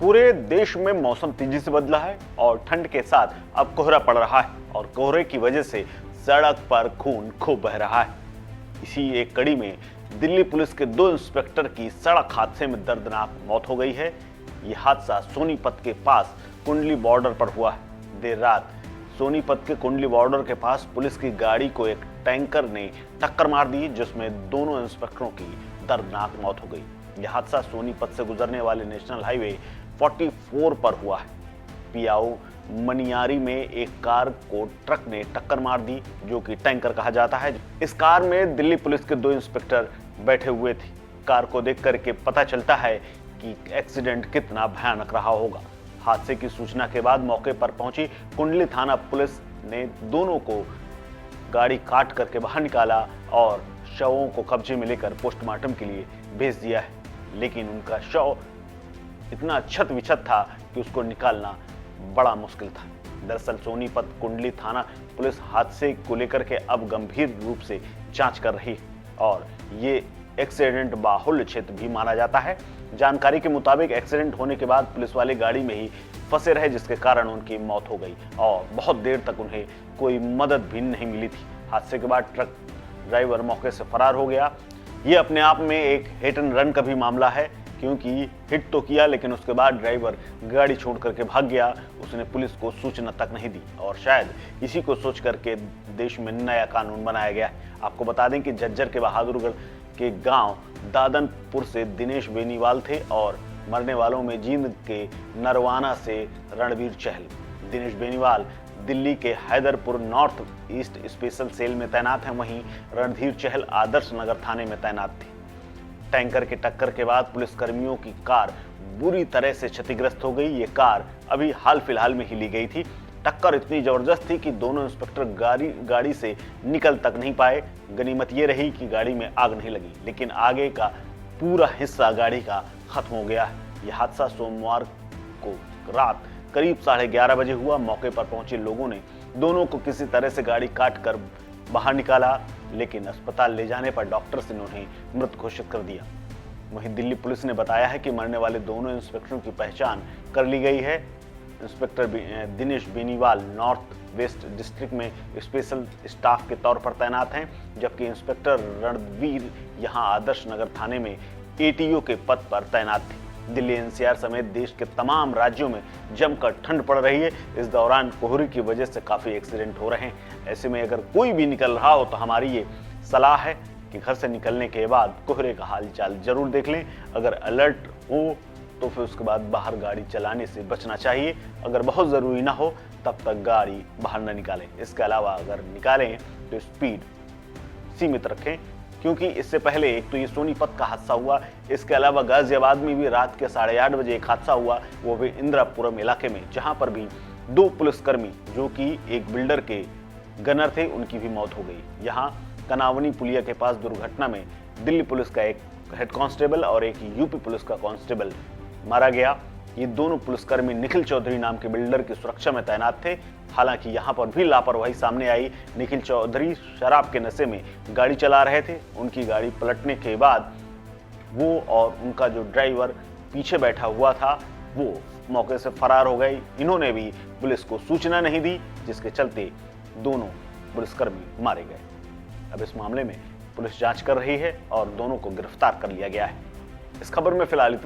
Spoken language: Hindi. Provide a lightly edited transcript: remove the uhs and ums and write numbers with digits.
पूरे देश में मौसम तेजी से बदला है और ठंड के साथ अब कोहरा पड़ रहा है और कोहरे की वजह से सड़क पर खून खूब बह रहा है। इसी एक कड़ी में दिल्ली पुलिस के 2 इंस्पेक्टर की सड़क हादसे में दर्दनाक मौत हो गई है। यह हादसा सोनीपत के पास कुंडली बॉर्डर पर हुआ है। देर रात सोनीपत के कुंडली बॉर्डर के पास पुलिस की गाड़ी को एक टैंकर ने टक्कर मार दी, जिसमें दोनों इंस्पेक्टरों की दर्दनाक मौत हो गई। यह हादसा सोनीपत से गुजरने वाले नेशनल हाईवे 44 पर हुआ है। पियाऊ मनियारी में एक कार को ट्रक ने टक्कर मार दी, जो कि टैंकर कहा जाता है। इस कार में दिल्ली पुलिस के 2 इंस्पेक्टर बैठे हुए थे। कार को देख करके पता चलता है कि एक्सीडेंट कितना भयानक रहा होगा। हादसे की सूचना के बाद मौके पर पहुंची कुंडली थाना पुलिस ने दोनों को गाड़ी काट करके बाहर निकाला और शवों को कब्जे में लेकर पोस्टमार्टम के लिए भेज दिया है। लेकिन उनका शव इतना क्षत विक्षत था कि उसको निकालना बड़ा मुश्किल था। दरअसल सोनीपत कुंडली थाना पुलिस हादसे को लेकर के अब गंभीर रूप से जांच कर रही है और ये एक्सीडेंट बाहुल्य क्षेत्र भी माना जाता है। जानकारी के मुताबिक एक्सीडेंट होने के बाद पुलिस वाले गाड़ी में ही फंसे रहे, जिसके कारण उनकी मौत हो गई और बहुत देर तक उन्हें कोई मदद भी नहीं मिली थी। हादसे के बाद ट्रक ड्राइवर मौके से फरार हो गया। ये अपने आप में एक हिट एंड रन का भी मामला है, क्योंकि हिट तो किया लेकिन उसके बाद ड्राइवर गाड़ी छोड़ करके भाग गया। उसने पुलिस को सूचना तक नहीं दी और शायद इसी को सोच करके देश में नया कानून बनाया गया है। आपको बता दें कि झज्जर के बहादुरगढ़ के गांव दादनपुर से दिनेश बेनीवाल थे और मरने वालों में जींद के नरवाना से रणवीर चहल। दिनेश बेनीवाल दिल्ली के Haiderpur north east special cell में तैनात हैं, वहीं रणधीर चहल आदर्श नगर थाने में तैनात थे। टैंकर के टक्कर के बाद पुलिस कर्मियों की कार बुरी तरह से क्षतिग्रस्त हो गई। ये कार अभी हाल फिलहाल में ही ली गई थी। टक्कर इतनी जबरदस्त थी कि दोनों इंस्पेक्टर गाड़ी से निकल तक नहीं पाए। गनीमत ये रही कि गाड़ी में आग नहीं लगी, लेकिन आगे का पूरा हिस्सा गाड़ी का खत्म हो गया है। यह हादसा सोमवार को रात करीब 11:30 बजे हुआ। मौके पर पहुंचे लोगों ने दोनों को किसी तरह से गाड़ी काट कर बाहर निकाला, लेकिन अस्पताल ले जाने पर डॉक्टर्स ने उन्हें मृत घोषित कर दिया। वहीं दिल्ली पुलिस ने बताया है कि मरने वाले दोनों इंस्पेक्टरों की पहचान कर ली गई है। Inspector Dinesh Beniwal north west district में स्पेशल स्टाफ के तौर पर तैनात हैं, जबकि इंस्पेक्टर रणवीर यहां आदर्श नगर थाने में एटीओ के पद पर तैनात थे। दिल्ली एनसीआर समेत देश के तमाम राज्यों में जमकर ठंड पड़ रही है। इस दौरान कोहरे की वजह से काफी एक्सीडेंट हो रहे हैं। ऐसे में अगर कोई भी निकल रहा हो तो हमारी ये सलाह है कि घर से निकलने के बाद कोहरे का हाल चाल जरूर देख लें। अगर अलर्ट हो तो फिर उसके बाद बाहर गाड़ी चलाने से बचना चाहिए। अगर बहुत ज़रूरी ना हो तब तक गाड़ी बाहर न निकालें। इसके अलावा अगर निकालें तो स्पीड सीमित रखें, क्योंकि इससे पहले एक तो ये सोनीपत का हादसा हुआ, इसके अलावा गाजियाबाद में भी रात के 8:30 बजे एक हादसा हुआ, वो भी इंदिरापुरम इलाके में, जहां पर भी 2 पुलिसकर्मी जो कि एक बिल्डर के गनर थे, उनकी भी मौत हो गई। यहाँ कनावनी पुलिया के पास दुर्घटना में दिल्ली पुलिस का एक हेड कांस्टेबल और एक यूपी पुलिस का कांस्टेबल मारा गया। ये दोनों पुलिसकर्मी निखिल चौधरी नाम के बिल्डर की सुरक्षा में तैनात थे। हालांकि यहां पर भी लापरवाही सामने आई। निखिल चौधरी शराब के नशे में गाड़ी चला रहे थे। उनकी गाड़ी पलटने के बाद वो और उनका जो ड्राइवर पीछे बैठा हुआ था वो मौके से फरार हो गए। इन्होंने भी पुलिस को सूचना नहीं दी, जिसके चलते दोनों पुलिसकर्मी मारे गए। अब इस मामले में पुलिस जांच कर रही है और दोनों को गिरफ्तार कर लिया गया है। इस खबर में फिलहाल इतना।